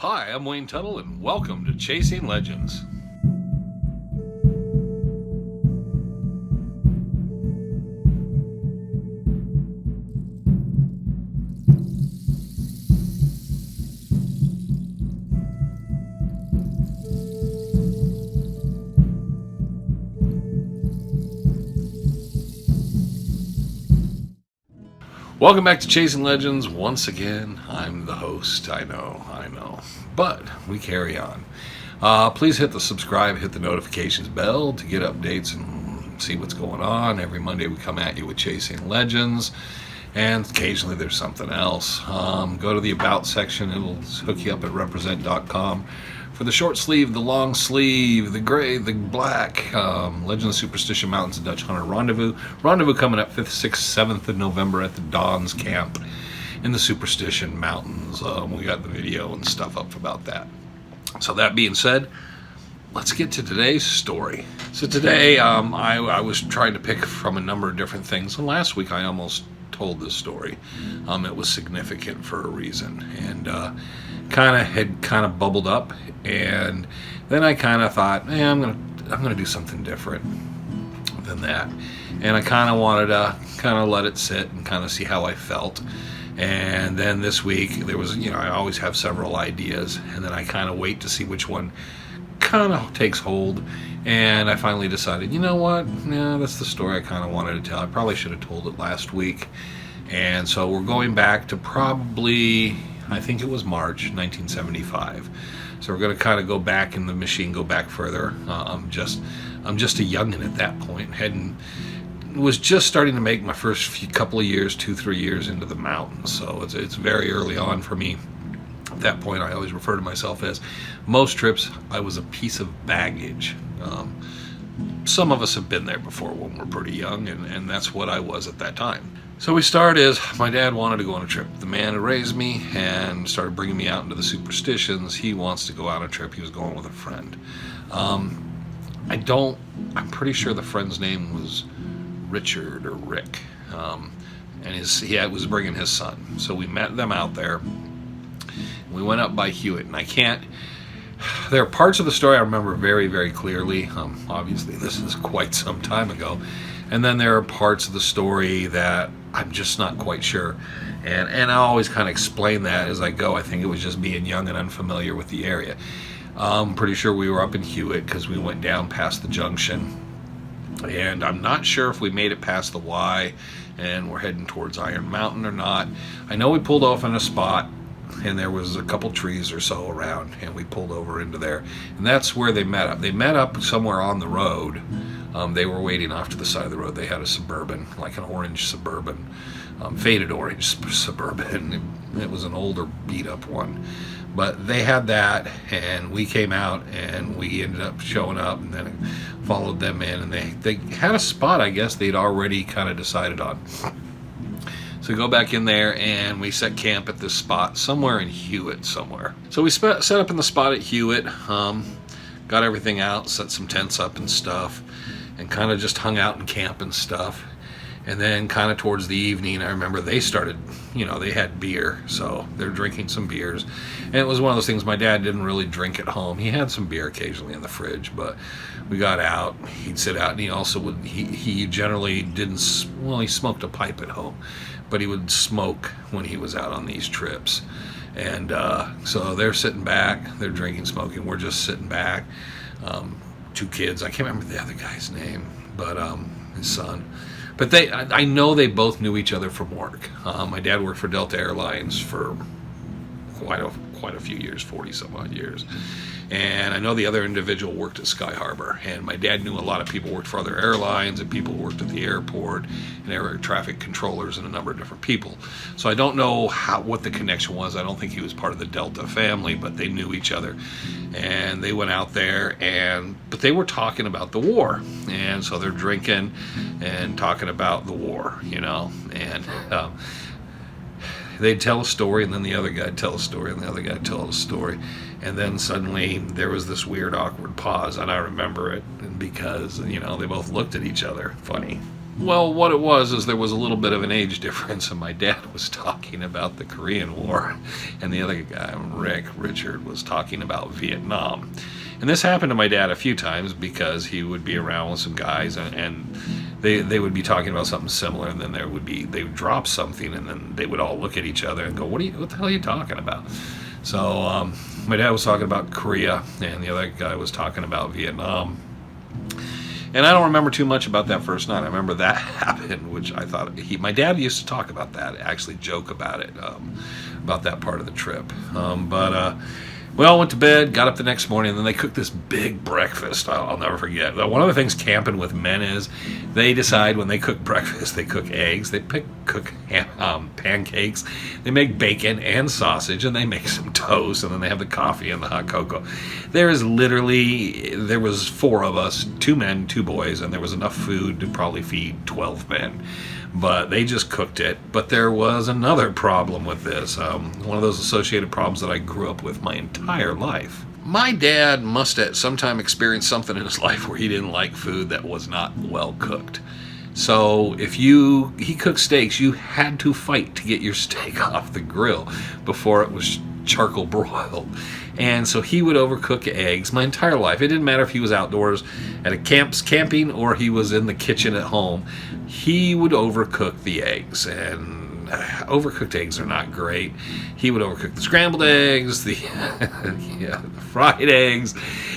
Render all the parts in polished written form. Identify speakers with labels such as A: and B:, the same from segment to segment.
A: Hi, I'm Wayne Tuttle, and welcome to Chasing Legends. Welcome back to Chasing Legends. Once again, I'm the host. I know. But we carry on. Please hit the subscribe, hit the notifications bell to get updates and see what's going on. Every Monday we come at you with Chasing Legends, and occasionally there's something else. Go to the About section. It'll hook you up at represent.com for the short sleeve, the long sleeve, the gray, the black, Legend of Superstition Mountains and Dutch Hunter Rendezvous. Rendezvous coming up 5th, 6th, 7th of November at the Dawn's Camp in the Superstition Mountains. We got the video and stuff up about that. So that being said, let's get to today's story. So today I was trying to pick from a number of different things, and last week I almost told this story. It was significant for a reason, and kind of bubbled up, and then I kind of thought, I'm gonna do something different than that, and I kind of wanted to let it sit and kind of see how I felt. And then this week there was, I always have several ideas, and then I kind of wait to see which one kind of takes hold, and I finally decided, you know what, yeah, that's the story I kind of wanted to tell. I probably should have told it last week. And so we're going back to probably, I think it was March 1975. So we're going to kind of go back in the machine, go back further. I'm just a youngin' at that point, was just starting to make my first couple of years, 2-3 years into the mountains. So it's very early on for me. At that point, I always refer to myself as, most trips, I was a piece of baggage. Some of us have been there before when we're pretty young, and that's what I was at that time. So we start as, my dad wanted to go on a trip. The man who raised me and started bringing me out into the superstitions, he wants to go on a trip. He was going with a friend. I'm pretty sure the friend's name was Richard or Rick, and he was bringing his son. So we met them out there. We went up by Hewitt, and there are parts of the story I remember very, very clearly. Obviously, this is quite some time ago. And then there are parts of the story that I'm just not quite sure. And I always kind of explain that as I go. I think it was just being young and unfamiliar with the area. I'm pretty sure we were up in Hewitt because we went down past the junction. And I'm not sure if we made it past the Y and we're heading towards Iron Mountain or not. I know we pulled off in a spot, and there was a couple trees or so around, and we pulled over into there, and that's where they met up. They met up somewhere on the road. They were waiting off to the side of the road. They had a Suburban, like an orange Suburban, faded orange Suburban. It was an older beat up one, but they had that, and we came out, and we ended up showing up, and then followed them in, and they had a spot I guess they'd already kind of decided on. So we go back in there, and we set camp at this spot somewhere in Hewitt somewhere. So we set up in the spot at Hewitt, got everything out, set some tents up and stuff, and kind of just hung out in camp and stuff. And then kind of towards the evening, I remember they started, they had beer, so they're drinking some beers. And it was one of those things, my dad didn't really drink at home. He had some beer occasionally in the fridge, but we got out, he'd sit out, and he also would, he generally didn't, he smoked a pipe at home, but he would smoke when he was out on these trips. And so they're sitting back, they're drinking, smoking, we're just sitting back. 2 kids, I can't remember the other guy's name, but his son. But I know they both knew each other from work. My dad worked for Delta Airlines for quite a few years, 40 some odd years. And I know the other individual worked at Sky Harbor. And my dad knew a lot of people worked for other airlines, and people worked at the airport, and air traffic controllers, and a number of different people. So I don't know what the connection was. I don't think he was part of the Delta family, but they knew each other. And they went out there, but they were talking about the war. And so they're drinking and talking about the war, and they'd tell a story, and then the other guy'd tell a story, and the other guy'd tell a story. And then suddenly there was this weird, awkward pause, and I remember it because, they both looked at each other funny. Well, what it was is there was a little bit of an age difference, and my dad was talking about the Korean War, and the other guy, Richard, was talking about Vietnam. And this happened to my dad a few times because he would be around with some guys, and they would be talking about something similar, and then they would drop something, and then they would all look at each other and go, what the hell are you talking about? So my dad was talking about Korea, and the other guy was talking about Vietnam. And I don't remember too much about that first night. I remember that happened, which I thought my dad used to talk about that, actually joke about it, about that part of the trip. We all went to bed, got up the next morning, and then they cooked this big breakfast. I'll never forget. One of the things camping with men is they decide when they cook breakfast, they cook eggs, they cook pancakes, they make bacon and sausage, and they make some toast, and then they have the coffee and the hot cocoa. There was 4 of us, 2 men, 2 boys, and there was enough food to probably feed 12 men. But they just cooked it. But there was another problem with this. One of those associated problems that I grew up with my entire life. My dad must at some time experience something in his life where he didn't like food that was not well cooked. So if he cooked steaks, you had to fight to get your steak off the grill before it was charcoal broiled. And so he would overcook eggs my entire life. It didn't matter if he was outdoors at a camping or he was in the kitchen at home. He would overcook the eggs, and overcooked eggs are not great. He would overcook the scrambled eggs, the fried eggs,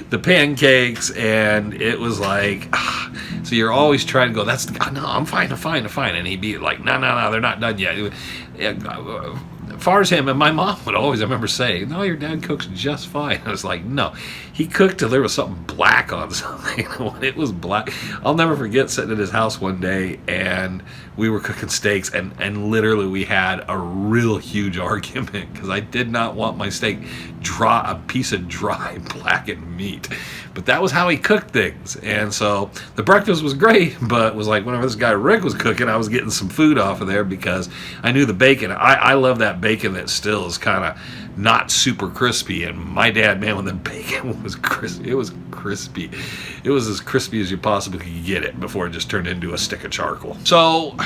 A: the pancakes, and it was like, so you're always trying to go, no, I'm fine. And he'd be like, no, they're not done yet. As far as him, and my mom would always, I remember saying, no, your dad cooks just fine. I was like, no, he cooked till there was something black on something. When it was black, I'll never forget sitting at his house one day, and we were cooking steaks, and literally we had a real huge argument because I did not want my steak a piece of dry blackened meat. But that was how he cooked things. And so the breakfast was great, but it was like whenever this guy Rick was cooking, I was getting some food off of there because I knew the bacon. I love that bacon that still is kind of not super crispy. And my dad, man, when the bacon was crispy, it was crispy. It was as crispy as you possibly could get it before it just turned into a stick of charcoal. So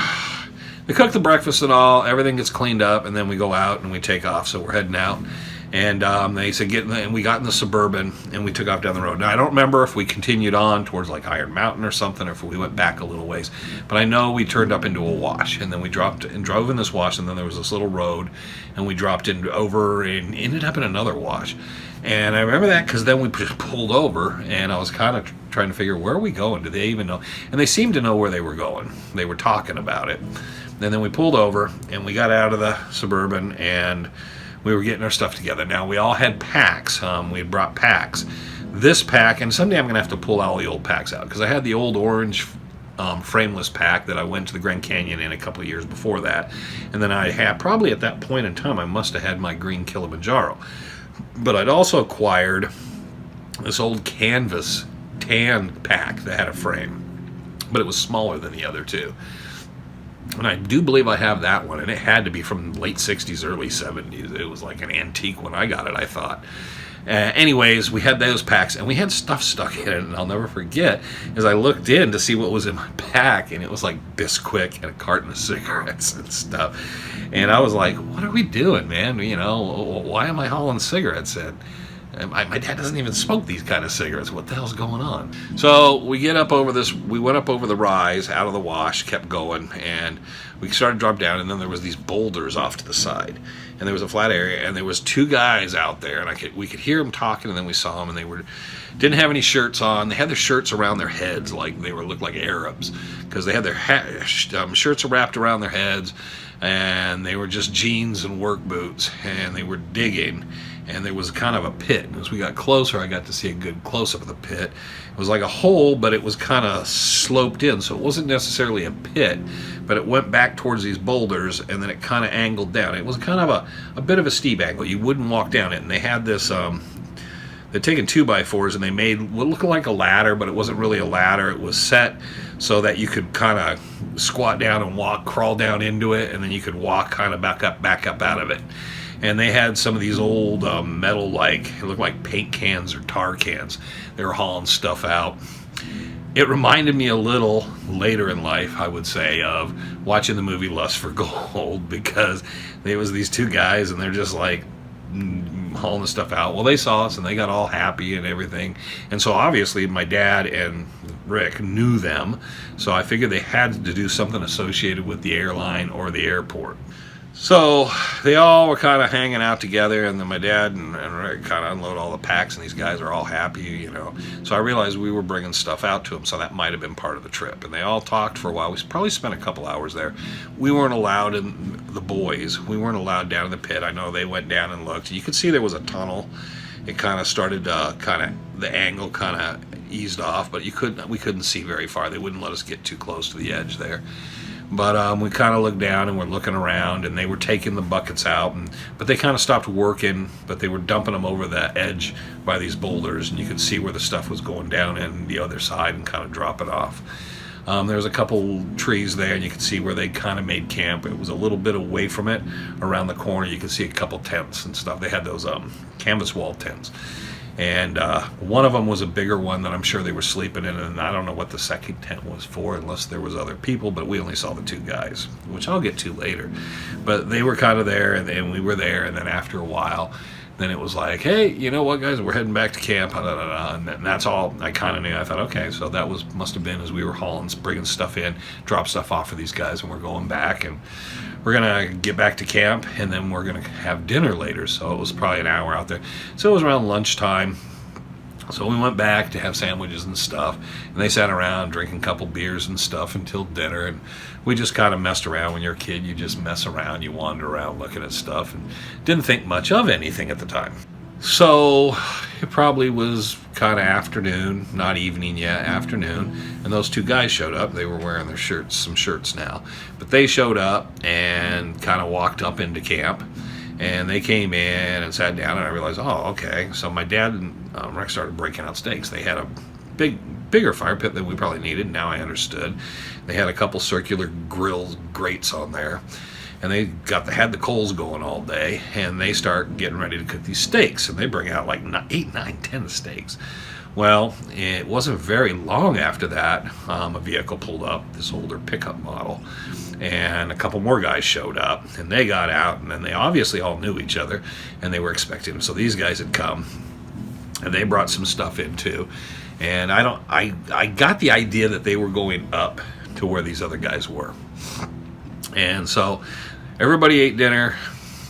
A: they cook the breakfast and all, everything gets cleaned up, and then we go out and we take off. So we're heading out. And they said, and we got in the Suburban, and we took off down the road. Now, I don't remember if we continued on towards like Iron Mountain or something, or if we went back a little ways. But I know we turned up into a wash, and then we dropped and drove in this wash, and then there was this little road, and we dropped over and ended up in another wash. And I remember that because then we just pulled over, and I was kind of trying to figure, where are we going? Do they even know? And they seemed to know where they were going. They were talking about it. And then we pulled over, and we got out of the Suburban, and we were getting our stuff together. Now, we all had packs. We had brought packs. This pack, and someday I'm going to have to pull all the old packs out, because I had the old orange frameless pack that I went to the Grand Canyon in a couple of years before that. And then I had, probably at that point in time, I must have had my green Kilimanjaro. But I'd also acquired this old canvas tan pack that had a frame, but it was smaller than the other two. And I do believe I have that one, and it had to be from late 60s, early 70s. It was like an antique when I got it, I thought. Anyways, we had those packs, and we had stuff stuck in it, and I'll never forget, as I looked in to see what was in my pack, and it was like Bisquick and a carton of cigarettes and stuff. And I was like, what are we doing, man? You know, why am I hauling cigarettes in? My dad doesn't even smoke these kind of cigarettes. What the hell's going on? So we went up over the rise out of the wash, kept going, and we started to drop down, and then there was these boulders off to the side, and there was a flat area, and there was 2 guys out there, and we could hear them talking, and then we saw them, and they didn't have any shirts on. They had their shirts around their heads like they looked like Arabs, because they had their shirts wrapped around their heads, and they were just jeans and work boots, and they were digging. And there was kind of a pit. As we got closer, I got to see a good close-up of the pit. It was like a hole, but it was kind of sloped in, so it wasn't necessarily a pit, but it went back towards these boulders, and then it kind of angled down. It was kind of a bit of a steep angle. You wouldn't walk down it, and they had this, they'd taken 2x4s, and they made what looked like a ladder, but it wasn't really a ladder. It was set so that you could kind of squat down and crawl down into it, and then you could walk kind of back up out of it. And they had some of these old metal, it looked like paint cans or tar cans. They were hauling stuff out. It reminded me a little later in life, I would say, of watching the movie Lust for Gold, because there was these two guys and they're just like hauling the stuff out. Well, they saw us and they got all happy and everything. And so obviously my dad and Rick knew them. So I figured they had to do something associated with the airline or the airport. So they all were kind of hanging out together, and then my dad and Rick kind of unload all the packs, and these guys are all happy, you know. So I realized we were bringing stuff out to them, so that might have been part of the trip. And they all talked for a while. We probably spent a couple hours there. We weren't allowed in, the boys, we weren't allowed down in the pit. I know they went down and looked. You could see there was a tunnel. It kind of started the angle kind of eased off, but we couldn't see very far. They wouldn't let us get too close to the edge there. But we kind of looked down and we're looking around, and they were taking the buckets out, but they kind of stopped working, but they were dumping them over the edge by these boulders, and you could see where the stuff was going down in the other side and kind of drop it off. There was a couple trees there, and you could see where they kind of made camp. It was a little bit away from it. Around the corner, you could see a couple tents and stuff. They had those canvas wall tents. And one of them was a bigger one that I'm sure they were sleeping in, and I don't know what the second tent was for unless there was other people, but we only saw the two guys, which I'll get to later. But they were kind of there, and we were there, and then after a while, then it was like, hey, you know what, guys, we're heading back to camp, and that's all I kind of knew. I thought, okay, so that must have been as we were hauling, bringing stuff in, drop stuff off for these guys, and we're going back, and we're going to get back to camp, and then we're going to have dinner later. So it was probably an hour out there. So it was around lunchtime. So we went back to have sandwiches and stuff, and they sat around drinking a couple beers and stuff until dinner, and we just kind of messed around. When you're a kid, you just mess around, you wander around looking at stuff, and didn't think much of anything at the time. So it probably was kind of afternoon, not evening yet, afternoon, and those two guys showed up. They were wearing their shirts, some shirts now, but they showed up and kind of walked up into camp, and they came in and sat down, and I realized, oh, okay. So my dad and Rick started breaking out steaks. They had a bigger fire pit than we probably needed. Now I understood. They had a couple circular grates on there, and they had the coals going all day, and they start getting ready to cook these steaks, and they bring out like 8, 9, 10 steaks. Well, it wasn't very long after that, a vehicle pulled up, this older pickup model, and a couple more guys showed up, and they got out, and then they obviously all knew each other, and they were expecting them. So these guys had come, and they brought some stuff in too, and I got the idea that they were going up to where these other guys were. And so everybody ate dinner,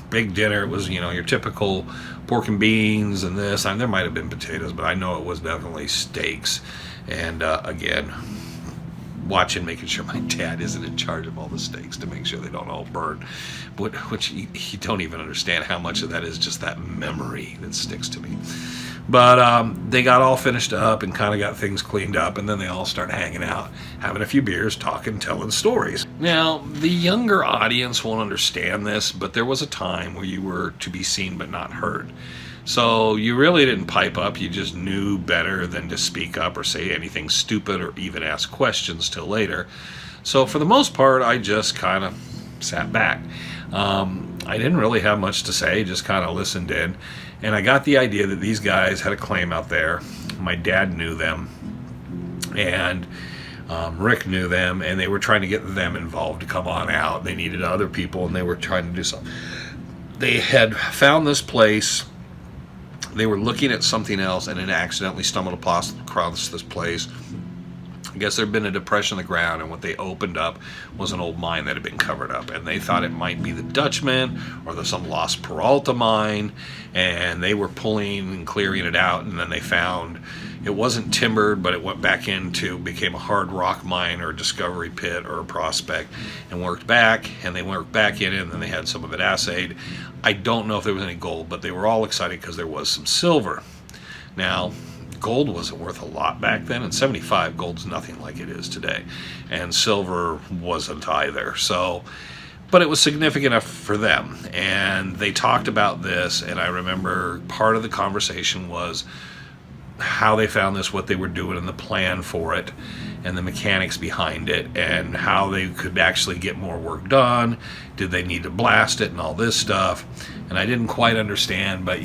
A: big dinner. It was, your typical pork and beans and this. There might have been potatoes, but I know it was definitely steaks. And again, making sure my dad isn't in charge of all the steaks to make sure they don't all burn. Which you don't even understand how much of that is just that memory that sticks to me. But they got all finished up and kind of got things cleaned up, and then they all start hanging out, having a few beers, talking, telling stories. Now, the younger audience won't understand this, but there was a time where you were to be seen but not heard. So you really didn't pipe up. You just knew better than to speak up or say anything stupid or even ask questions till later. So for the most part, I just kind of sat back. I didn't really have much to say, just kind of listened in. And I got the idea that these guys had a claim out there. My dad knew them, and Rick knew them, and they were trying to get them involved to come on out. They needed other people, and they were trying to do something. They had found this place. They were looking at something else, and had accidentally stumbled across this place. I guess there had been a depression in the ground, and what they opened up was an old mine that had been covered up, and they thought it might be the Dutchman or some lost Peralta mine, and they were pulling and clearing it out, and then they found it wasn't timbered, but it went back became a hard rock mine or a discovery pit or a prospect, and worked back, and they worked back in it, and then they had some of it assayed. I don't know if there was any gold, but they were all excited because there was some silver. Now, gold wasn't worth a lot back then. In 75, gold's nothing like it is today. And silver wasn't either. So, but it was significant enough for them. And they talked about this, and I remember part of the conversation was how they found this, what they were doing, and the plan for it, and the mechanics behind it, and how they could actually get more work done. Did they need to blast it and all this stuff? And I didn't quite understand, but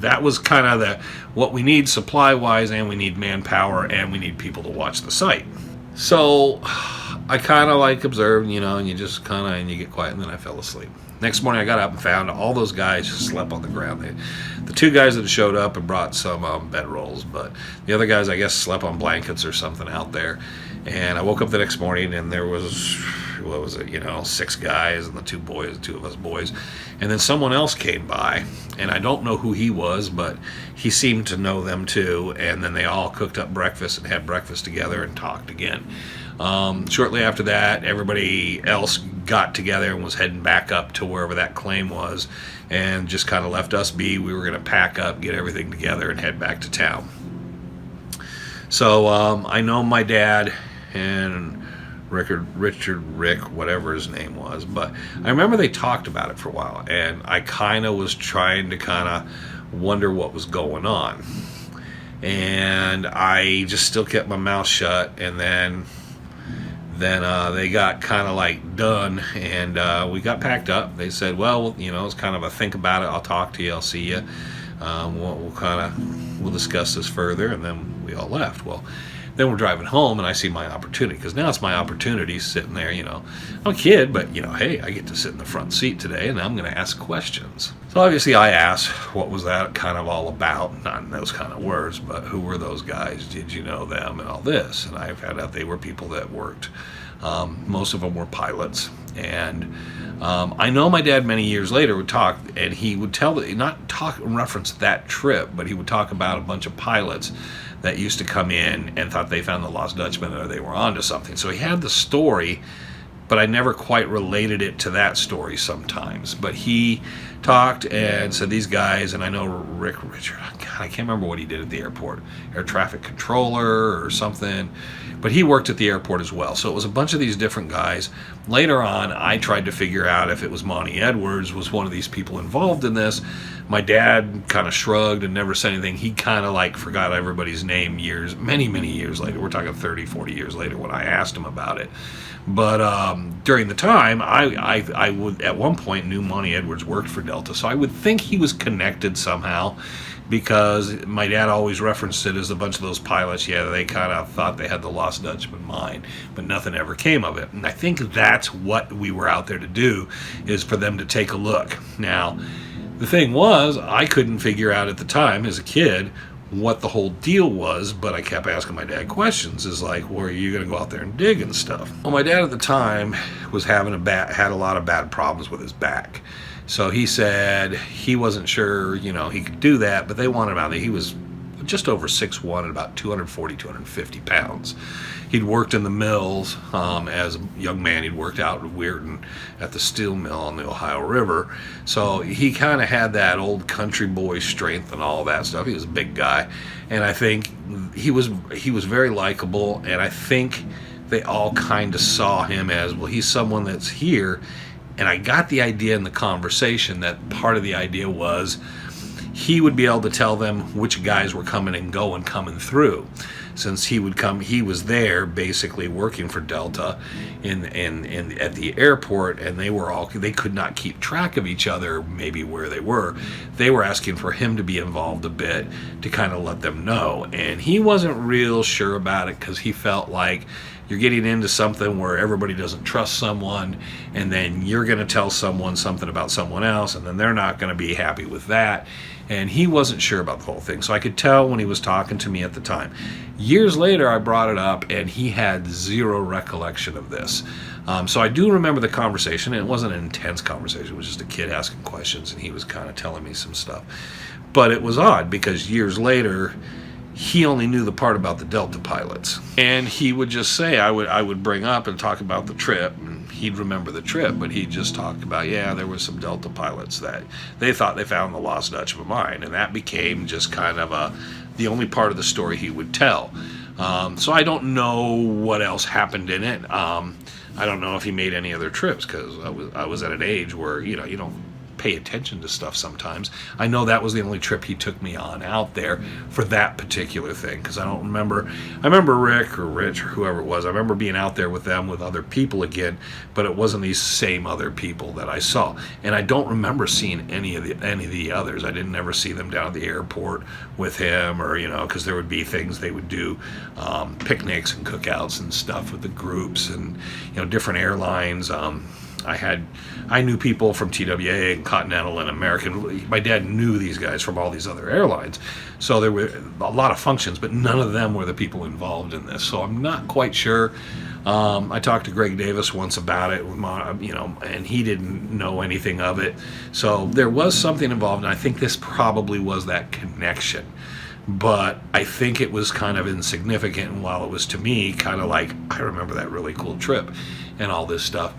A: that was kind of what we need supply-wise, and we need manpower, and we need people to watch the site. So I kind of observed, and you just and you get quiet, and then I fell asleep. Next morning I got up and found all those guys just slept on the ground. The two guys that showed up and brought some bedrolls, but the other guys, I guess, slept on blankets or something out there. And I woke up the next morning and there was, 6 guys and the two of us boys. And then someone else came by, and I don't know who he was, but he seemed to know them too. And then they all cooked up breakfast and had breakfast together and talked again. Shortly after that, everybody else got together and was heading back up to wherever that claim was, and just kind of left us be. We were going to pack up, get everything together, and head back to town. So I know my dad and Rick, whatever his name was, but I remember they talked about it for a while, and I kind of was trying to wonder what was going on. And I just still kept my mouth shut, and then they got done, and we got packed up. They said, well, it's kind of a think about it. I'll talk to you. I'll see you. We'll discuss this further, and then we all left. Well, then we're driving home, and I see my opportunity, because now it's my opportunity sitting there. I'm a kid, but hey, I get to sit in the front seat today, and I'm going to ask questions. So obviously I asked, what was that kind of all about? Not in those kind of words, but who were those guys? Did you know them? And all this. And I found out they were people that worked. Most of them were pilots. And I know my dad many years later would talk, and he would reference that trip, but he would talk about a bunch of pilots that used to come in and thought they found the Lost Dutchman, or they were onto something. So he had the story, but I never quite related it to that story sometimes. But he talked and said these guys, and I know Richard, God, I can't remember what he did at the airport, air traffic controller or something, but he worked at the airport as well. So it was a bunch of these different guys. Later on, I tried to figure out if it was Monty Edwards was one of these people involved in this. My dad kind of shrugged and never said anything. He kind of forgot everybody's name many years later. We're talking 30, 40 years later when I asked him about it. But during the time, I would at one point knew Monty Edwards worked for Delta, so I would think he was connected somehow, because my dad always referenced it as a bunch of those pilots. Yeah, they kind of thought they had the Lost Dutchman Mine, but nothing ever came of it. And I think that's what we were out there to do, is for them to take a look. Now, the thing was, I couldn't figure out at the time as a kid what the whole deal was, but I kept asking my dad questions, well, are you going to go out there and dig and stuff? Well, my dad at the time was had a lot of bad problems with his back. So he said he wasn't sure, he could do that, but they wanted him out there. He was just over 6'1" and about 240, 250 pounds. He'd worked in the mills as a young man. He'd worked out in Weirton at the steel mill on the Ohio River. So he kind of had that old country boy strength and all that stuff. He was a big guy. And I think he was very likable. And I think they all kind of saw him as, well, he's someone that's here. And I got the idea in the conversation that part of the idea was he would be able to tell them which guys were coming and going, coming through. Since he was there basically working for Delta at the airport, and they could not keep track of each other, maybe where they were. They were asking for him to be involved a bit to kind of let them know. And he wasn't real sure about it, because he felt like you're getting into something where everybody doesn't trust someone, and then you're going to tell someone something about someone else, and then they're not going to be happy with that. And he wasn't sure about the whole thing. So I could tell when he was talking to me at the time. Years later, I brought it up, and he had zero recollection of this. So I do remember the conversation, and it wasn't an intense conversation. It was just a kid asking questions, and he was kind of telling me some stuff. But it was odd, because years later, he only knew the part about the Delta pilots. And he would just say, I would bring up and talk about the trip, and he'd remember the trip, but he just talked about, there were some Delta pilots that they thought they found the Lost Dutchman Mine, and that became just kind of the only part of the story he would tell. So I don't know what else happened in it. I don't know if he made any other trips, because I was at an age where, you don't pay attention to stuff sometimes. I know that was the only trip he took me on out there for that particular thing, because I don't remember. I remember Rick or Rich or whoever it was. I remember being out there with them with other people again, but it wasn't these same other people that I saw. And I don't remember seeing any of the others. I didn't ever see them down at the airport with him, or because there would be things they would do, picnics and cookouts and stuff with the groups, and different airlines. I knew people from TWA and Continental and American. My dad knew these guys from all these other airlines, so there were a lot of functions, but none of them were the people involved in this. So I'm not quite sure. I talked to Greg Davis once about it, and he didn't know anything of it. So there was something involved, and I think this probably was that connection. But I think it was kind of insignificant, and while it was to me kind of like, I remember that really cool trip and all this stuff,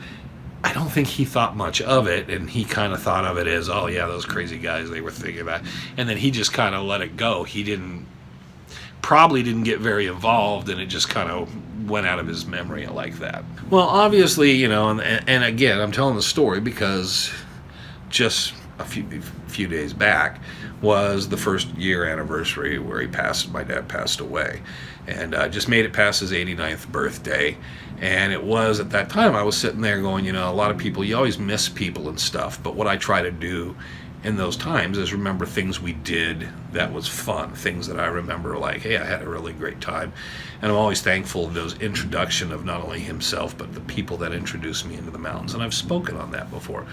A: I don't think he thought much of it, and he kind of thought of it as, oh yeah, those crazy guys, they were thinking about it. And then he just kind of let it go. He probably didn't get very involved, and it just kind of went out of his memory like that. Well, obviously, and again, I'm telling the story because just a few days back was the first year anniversary where my dad passed away, and just made it past his 89th birthday. And it was, at that time, I was sitting there going, a lot of people, you always miss people and stuff, but what I try to do in those times is remember things we did that was fun, things that I remember like, hey, I had a really great time. And I'm always thankful of those introduction of not only himself, but the people that introduced me into the mountains. And I've spoken on that before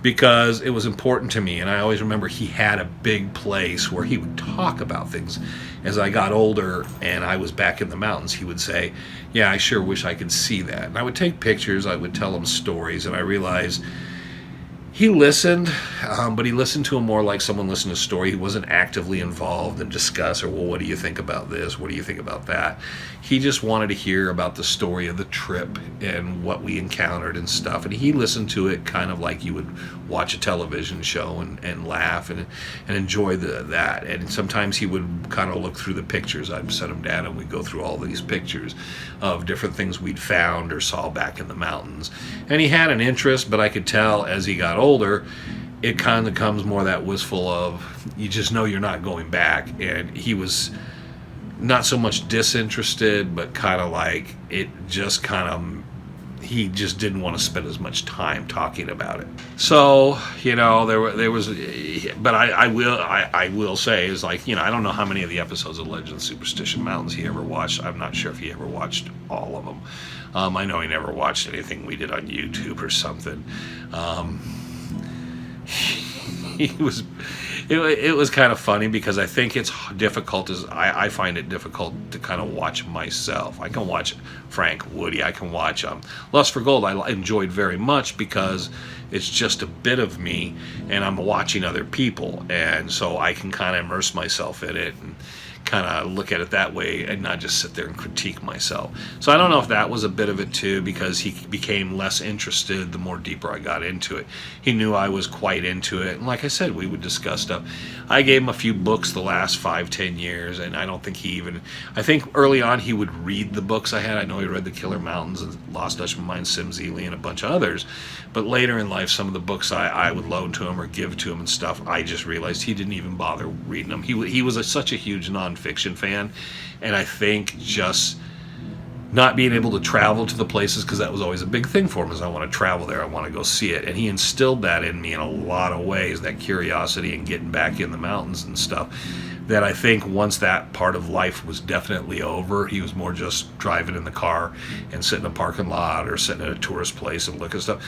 A: because it was important to me. And I always remember he had a big place where he would talk about things. As I got older and I was back in the mountains, he would say, yeah, I sure wish I could see that. And I would take pictures, I would tell him stories, and I realized he listened, but he listened to him more like someone listened to a story. He wasn't actively involved and discuss, or, well, what do you think about this? What do you think about that? He just wanted to hear about the story of the trip and what we encountered and stuff. And he listened to it kind of like you would watch a television show and laugh and enjoy that. And sometimes he would kind of look through the pictures. I'd set him down and we'd go through all these pictures of different things we'd found or saw back in the mountains. And he had an interest, but I could tell as he got older, it kind of becomes more that wistful of, you just know you're not going back. And he was not so much disinterested, but kind of like it just kind of, he just didn't want to spend as much time talking about it. So, there was, but I will say is like, I don't know how many of the episodes of Legend of Superstition Mountains he ever watched. I'm not sure if he ever watched all of them. I know he never watched anything we did on YouTube or something. It was kind of funny because I think it's difficult, I find it difficult to kind of watch myself. I can watch Frank, Woody, I can watch Lust for Gold. I enjoyed very much because it's just a bit of me and I'm watching other people, and so I can kind of immerse myself in it and kind of look at it that way and not just sit there and critique myself. So I don't know if that was a bit of it too, because he became less interested the more deeper I got into it. He knew I was quite into it, and like I said, we would discuss stuff. I gave him a few books the last 5-10 years, and I don't think I think early on he would read the books I had. I know he read The Killer Mountains and Lost Dutchman Mine, Sim Zealy, and a bunch of others, but later in life, some of the books I would loan to him or give to him and stuff, I just realized he didn't even bother reading them. He was such a huge nonfiction fan, and I think just not being able to travel to the places, because that was always a big thing for him, is I want to travel there, I want to go see it, and he instilled that in me in a lot of ways, that curiosity and getting back in the mountains and stuff, that I think once that part of life was definitely over, he was more just driving in the car and sitting in a parking lot or sitting at a tourist place and looking at stuff.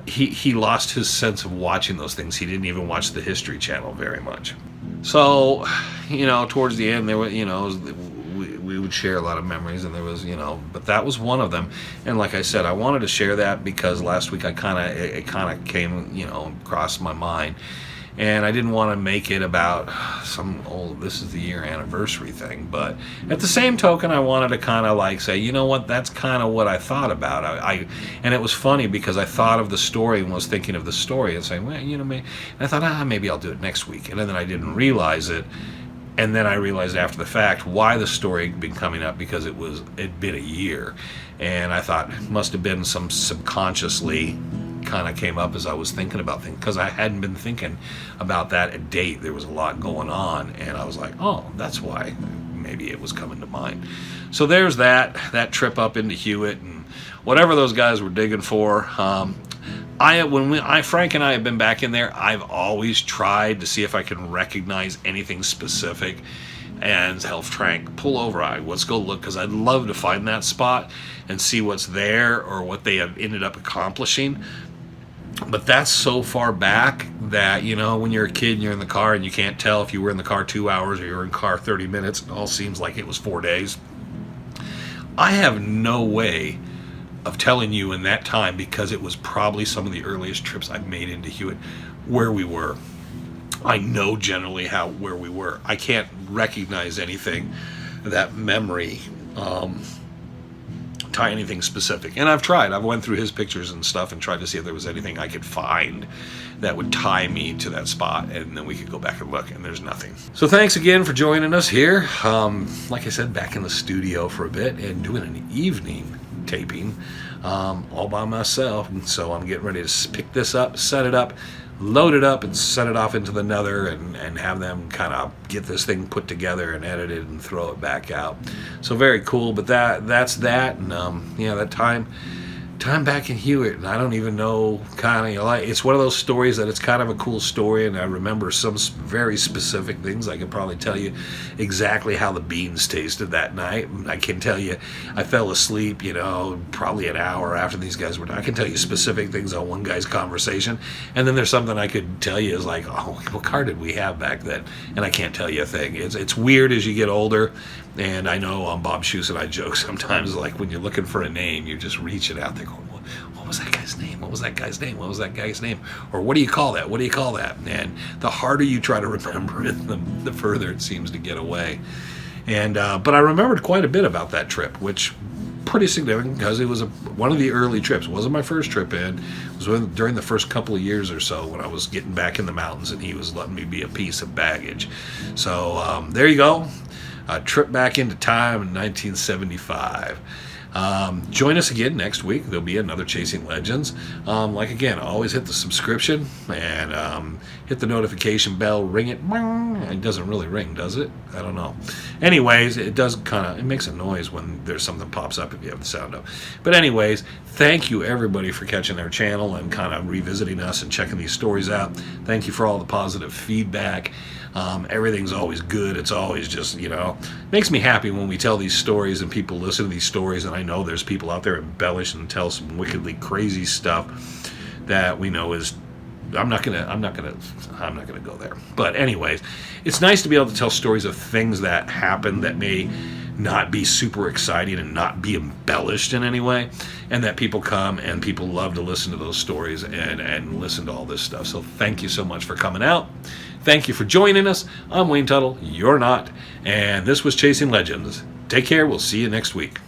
A: He lost his sense of watching those things. He didn't even watch the History Channel very much. So, towards the end, there were, we would share a lot of memories, and there was, but that was one of them. And like I said, I wanted to share that because last week it kind of came, across my mind, and I didn't want to make it about this is the year anniversary thing. But at the same token, I wanted to kind of like say, you know what, that's kind of what I thought about. And it was funny because I thought of the story and was thinking of the story and saying, well, and I thought, maybe I'll do it next week. And then I didn't realize it. And then I realized after the fact why the story had been coming up, because it'd been a year. And I thought it must have been some subconsciously kind of came up as I was thinking about things, because I hadn't been thinking about that at date. There was a lot going on, and I was like, oh, that's why maybe it was coming to mind. So there's that trip up into Hewitt and whatever those guys were digging for. Frank and I have been back in there, I've always tried to see if I can recognize anything specific and tell Frank, pull over, let's go look, because I'd love to find that spot and see what's there or what they have ended up accomplishing. But that's so far back that, you know, when you're a kid and you're in the car and you can't tell if you were in the car 2 hours or you were in the car 30 minutes, it all seems like it was 4 days. I have no way of telling you in that time, because it was probably some of the earliest trips I've made into Hewitt, where we were. I know generally where we were. I can't recognize anything, that memory, tie anything specific. And I've tried. I've went through his pictures and stuff and tried to see if there was anything I could find that would tie me to that spot, and then we could go back and look, and there's nothing. So thanks again for joining us here. Like I said, back in the studio for a bit and doing an evening taping all by myself. And so I'm getting ready to pick this up, set it up, load it up, and set it off into the nether, and have them kind of get this thing put together and edit it and throw it back out. So very cool. But that's that. And yeah, that time back in Hewitt, and I don't even know, kind of like, it's one of those stories that it's kind of a cool story, and I remember some very specific things. I can probably tell you exactly how the beans tasted that night. I can tell you I fell asleep, you know, probably an hour after these guys were done. I can tell you specific things on one guy's conversation, and then there's something I could tell you is like, oh, what car did we have back then? And I can't tell you a thing. It's weird as you get older. And I know Bob Shoes and I joke sometimes, like when you're looking for a name, you're just reaching out there going, what was that guy's name? What was that guy's name? What was that guy's name? Or what do you call that? What do you call that? And the harder you try to remember it, the further it seems to get away. And but I remembered quite a bit about that trip, which pretty significant, because it was one of the early trips. It wasn't my first trip in. It was during the first couple of years or so when I was getting back in the mountains, and he was letting me be a piece of baggage. So there you go. A trip back into time in 1975. Join us again next week. There'll be another Chasing Legends. Like again, always hit the subscription and hit the notification bell. Ring it. It doesn't really ring, does it? I don't know. Anyways, it does it makes a noise when there's something pops up if you have the sound up. But anyways, thank you everybody for catching our channel and kind of revisiting us and checking these stories out. Thank you for all the positive feedback. Everything's always good. It's always just, you know, makes me happy when we tell these stories and people listen to these stories, and I know there's people out there embellish and tell some wickedly crazy stuff that we know is, I'm not gonna go there. But anyways, it's nice to be able to tell stories of things that happen that may not be super exciting and not be embellished in any way, and that people come and people love to listen to those stories and listen to all this stuff. So thank you so much for coming out. Thank you for joining us. I'm Wayne Tuttle. You're not. And this was Chasing Legends. Take care. We'll see you next week.